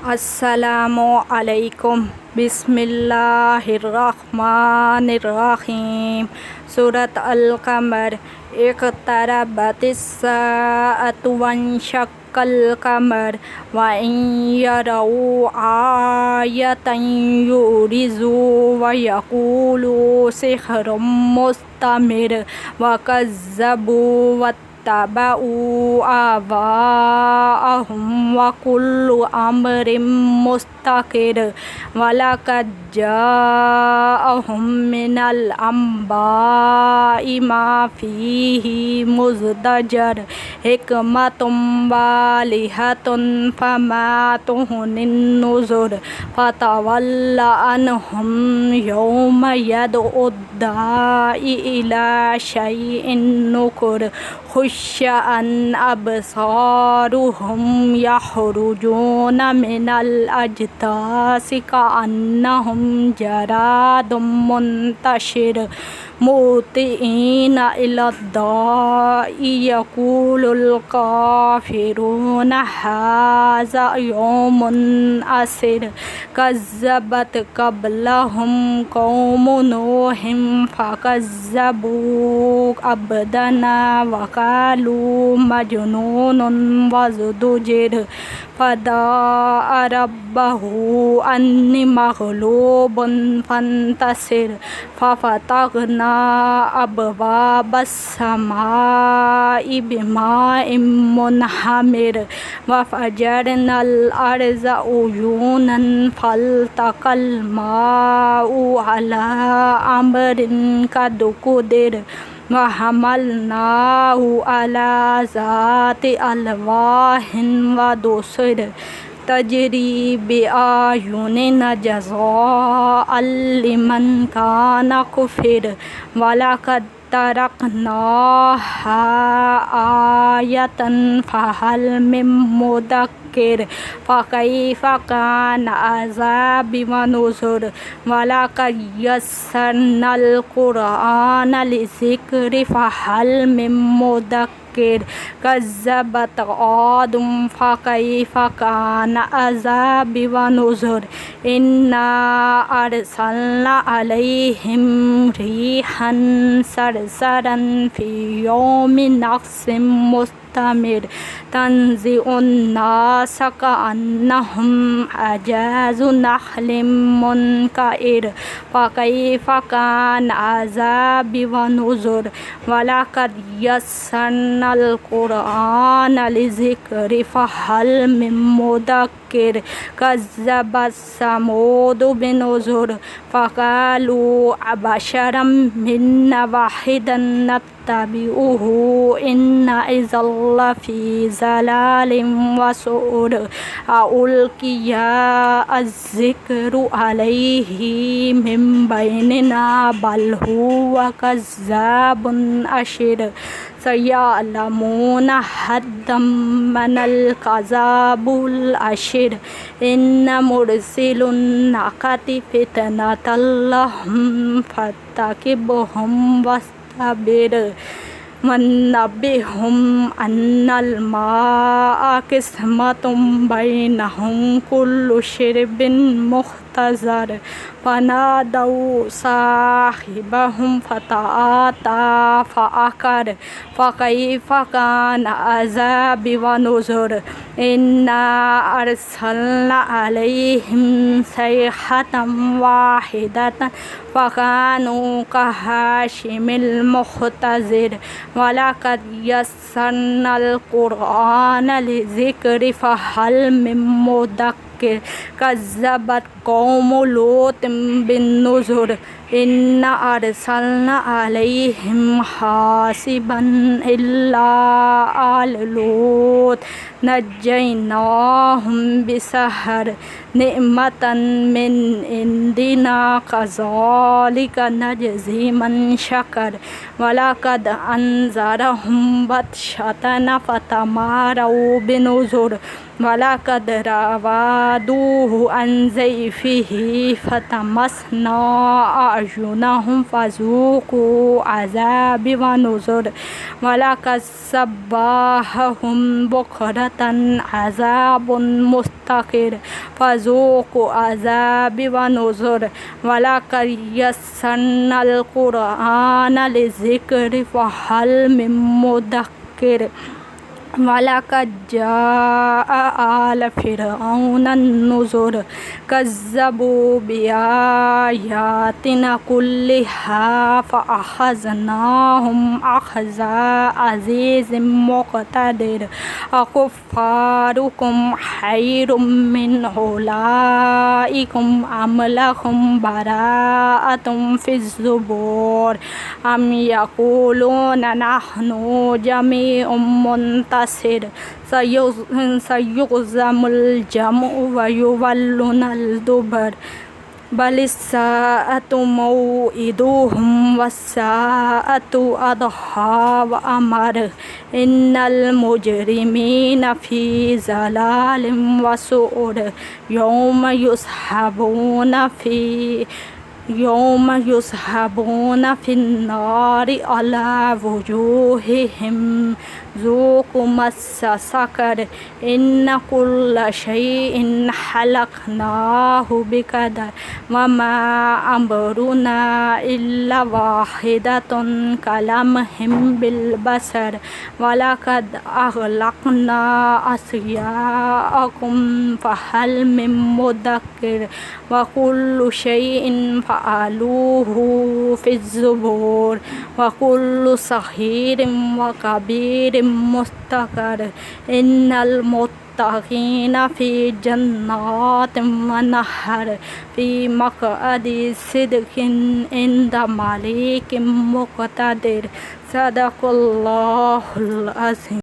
अस्सलामु अलैकुम बिस्मिल्लाहिर्रहमानिर्रहीम। सूरत अल-क़मर। इक़्तरबतिस्साअतु वन्शक़्क़ल क़मर व इन यरौ आयतन युरिज़ू व यक़ूलू सिह्रुम मुस्तमिर व कज़्ज़बू वत्तबऊ अहवाअहुम व कुल्लु अम्रिन मुस्तक़िर वलक़द जाअहुम मिनल अंबाइ मा फ़ीहि मुज़्दजर हिकमतुम बालिगतुन फ़मा तुग़निन नुज़ुर फ़तवल्ल अन्हुम यौमा यदउद्दाइ इला शैइन नुकुर खुश्शअन अबसारुहुम यख़रुजून मिनल अजदासी कअन्नहुम जरादुम मुंतशिर मुहतिईना इलद्दाइ यक़ूलुल काफ़िरून हाज़ा यौमुन असीर कज़्ज़बत क़ब्लहुम क़ौमु नूहिन फ़कज़्ज़बू अब्दना व क़ालू मजनूनुन वज़दुजिर फ़दाअ रब्बहू अन्नी मग़लूबुन फ़ंतसिर फ़फ़तहना अबवाबस समाइ बिमाइन मुनहमिर वफ़जरनल अर्ज़ उयूनन फ़ल्तक़ल माउ अला अम्रिन क़द क़ुदिर व हमलनाहु अला ज़ाति अलवाहिन व दुसुर तजरी बिअयुनिना जज़ाअन लिमन कान कुफ़िर वलक़द तरकनाहा आयतन फ़हल मिन मुद्दकिर फ़कैफ़ कान अज़ाबी व नुज़ुर वलक़द यस्सरनल क़ुरआन लिज़िक्रि फ़हल मिन मुद्दकिर कज़्ज़बत आदुम फ़कैफ़ कान अज़ाबी व नुज़ुर इन्ना अरसलना अलैहिम रिहन सरसरन फ़ी यौमि नहसिन मुस्तमिर तंज़िउन नास कअन्नहुम अजाज़ु नख़लिन मुनक़इर फ़कैफ़ कान अज़ाबी व नुज़ुर वलक़द यस्सरनल क़ुरआन लिज़िक्रि फ़हल मिन मुद्दकिर कज़्ज़बत समूद बिनुज़ुर फ़क़ालू अबशरम मिन्ना वाहिदन नत्तबिउहु इन्ना इज़्ज़न लफ़ी ज़लालिन व सुऊर अउल्क़िया अज़्ज़िक्रु अलैहि मिन बैनिना बल हुव कज़्ज़ाबुन अशीर सयअलमून गदन मनल कज़्ज़ाबुल अशीर इन्ना मुरसिलुन नाक़ति फ़ितनतल लहुम फ़र्तक़िबहुम वस्तबिर वनब्बिहुम अन्नल माअ क़िस्मतुम बैनहुम कुल्लु शिरबिन मुख़्तज़र फ़नादौ साहिबहुम फ़तआता फ़अक़र फ़कैफ़ कान अज़ाबी व नुज़ुर इन्ना अरसलना अलैहिम सैहतन वाहिदतन फ़कानू कहाशिमिल मुख़्तज़िर वलक़द यस्सरनल क़ुरआन लिज़िक्रि फ़हल मिन मुद्दकिर कज़्ज़बत क़ौमु लूतिन बिन्नुज़ुर इन्ना अरसलना अलैहिम हासिबन इल्ला आल लूत नज्जयनाहुम बिसहर निअमतन मिन इंदिना कज़ालिका नजज़ी मन शकर वलक़द अंज़रहुम बत्शतना फ़तमारौ बिनुज़ुर वलक़द रावदूहु अन ज़ैफ़िही फ़तमस्ना أعينهم فذوقوا عذابي ونذر ولقد صبحهم بكرة عذاب مستقر فذوقوا عذابي ونذر ولقد يسرنا القرآن للذكر فهل من مدكر ولقد جاء آل فرعون النذر كذبوا بآياتنا كلها فأخذناهم أخذ عزيز مقتدر أكفاركم خير من أولئكم أم لكم براءة في الزبور أم يقولون نحن جميع منتصر سيهزم الجمع ويولون الدبر بل الساعة موعدهم والساعة أضحى وأمر إن المجرمين في ضلال وسعر يوم يسحبون في النار على وجوههم ذوقوا مس سقر إن كل شيء خلقناه بقدر وما أمرنا إلا واحدة كلمح بالبصر ولقد أغلقنا أشياءكم فهل من مدكر وكل شيء فعلوه في الزبور وكل صغير وكبير مستقر إن المتقين في جنات ونهر في مقعد صدق عند مليك مقتدر صدق الله العظيم.